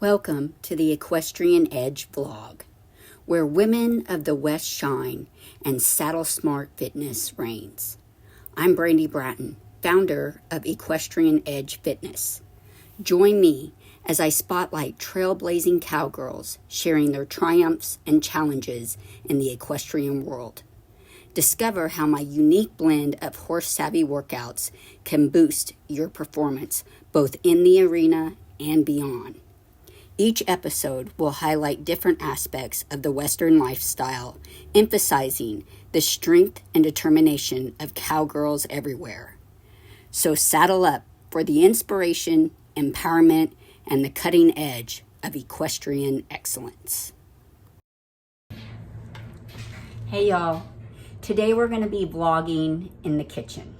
Welcome to the Equestrian Edge vlog, where women of the West shine and saddle smart fitness reigns. I'm Brandy Bratton, founder of Equestrian Edge Fitness. Join me as I spotlight trailblazing cowgirls sharing their triumphs and challenges in the equestrian world. Discover how my unique blend of horse-savvy workouts can boost your performance both in the arena and beyond. Each episode will highlight different aspects of the Western lifestyle, emphasizing the strength and determination of cowgirls everywhere. So saddle up for the inspiration, empowerment, and the cutting edge of equestrian excellence. Hey y'all, today we're going to be vlogging in the kitchen.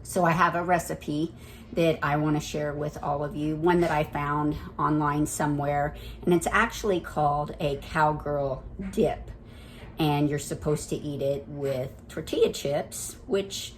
So I have a recipe that I want to share with all of you, one that I found online somewhere, and it's actually called a cowgirl dip. And you're supposed to eat it with tortilla chips, which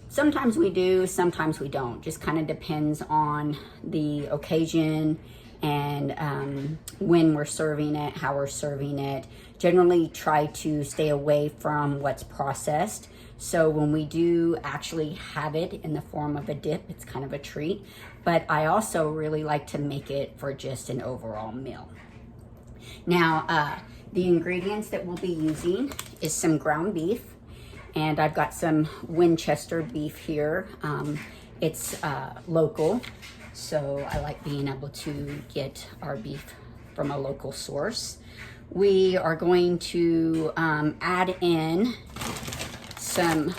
sometimes we do, sometimes we don't. Just kind of depends on the occasion and when we're serving it, how we're serving it. Generally try to stay away from what's processed. So when we do actually have it in the form of a dip, it's kind of a treat. But I also really like to make it for just an overall meal. Now, the ingredients that we'll be using is some ground beef. And I've got some Winchester beef here. It's local, so I like being able to get our beef from a local source. We are going to add in some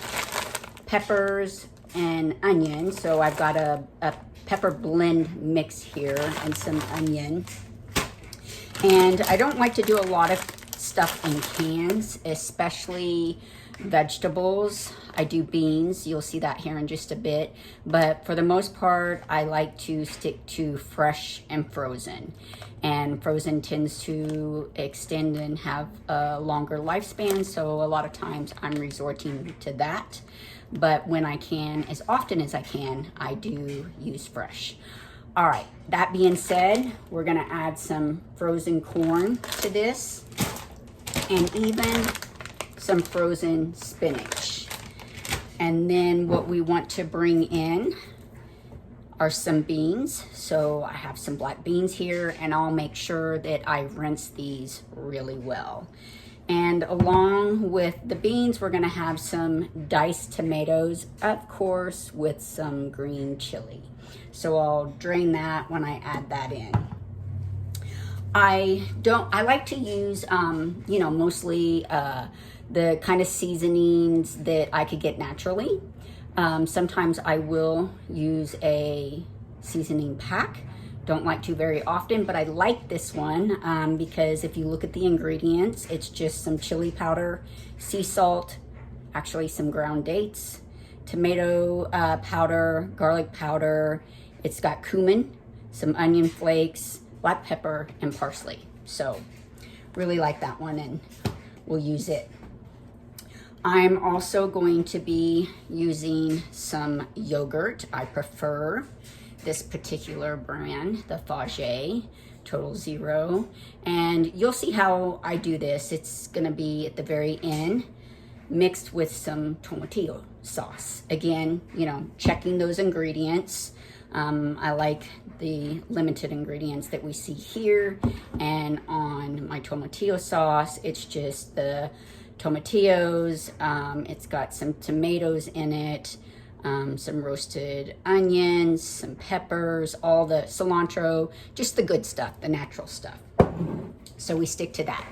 peppers and onion. So I've got a pepper blend mix here and some onion. And I don't like to do a lot of stuff in cans, especially vegetables. I do beans. You'll see that here in just a bit. But for the most part, I like to stick to fresh and frozen. And frozen tends to extend and have a longer lifespan. So a lot of times I'm resorting to that. But when I can, as often as I can, I do use fresh. All right, that being said, we're gonna add some frozen corn to this and even some frozen spinach. And then what we want to bring in are some beans. So I have some black beans here, and I'll make sure that I rinse these really well. And along with the beans, we're gonna have some diced tomatoes, of course, with some green chili. So I'll drain that when I add that in. I like to use, mostly the kind of seasonings that I could get naturally. Sometimes I will use a seasoning pack. Don't like to very often, but I like this one because if you look at the ingredients, it's just some chili powder, sea salt, actually some ground dates, tomato powder, garlic powder. It's got cumin, some onion flakes, black pepper, and parsley. So really like that one, and we'll use it. I'm also going to be using some yogurt. I prefer this particular brand, the Fage Total Zero. And you'll see how I do this. It's gonna be at the very end, mixed with some tomatillo sauce. Again, checking those ingredients. I like the limited ingredients that we see here. And on my tomatillo sauce, it's just the tomatillos. It's got some tomatoes in it, some roasted onions, some peppers, all the cilantro, just the good stuff, the natural stuff. So we stick to that.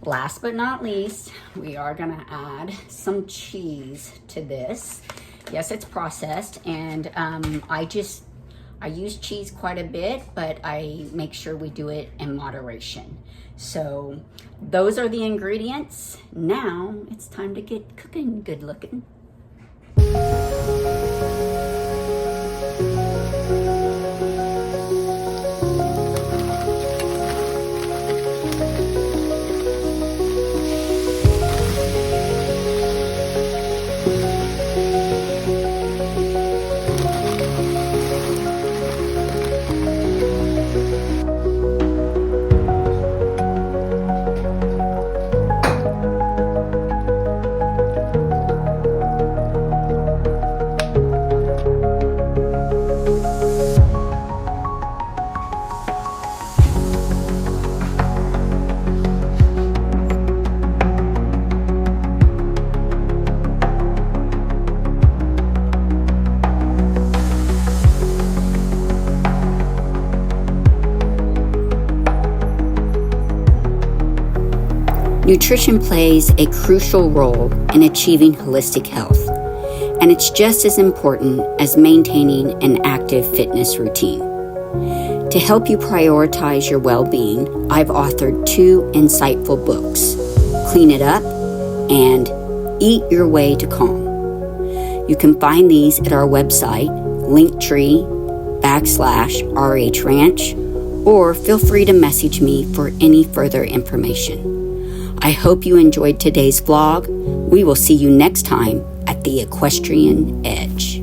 Last but not least, we are gonna add some cheese to this. Yes, it's processed, and I use cheese quite a bit, but I make sure we do it in moderation. So those are the ingredients. Now it's time to get cooking good looking. Nutrition plays a crucial role in achieving holistic health, and it's just as important as maintaining an active fitness routine. To help you prioritize your well-being, I've authored 2 insightful books, Clean It Up and Eat Your Way to Calm. You can find these at our website, linktree/RH Ranch, or feel free to message me for any further information. I hope you enjoyed today's vlog. We will see you next time at the Equestrian Edge.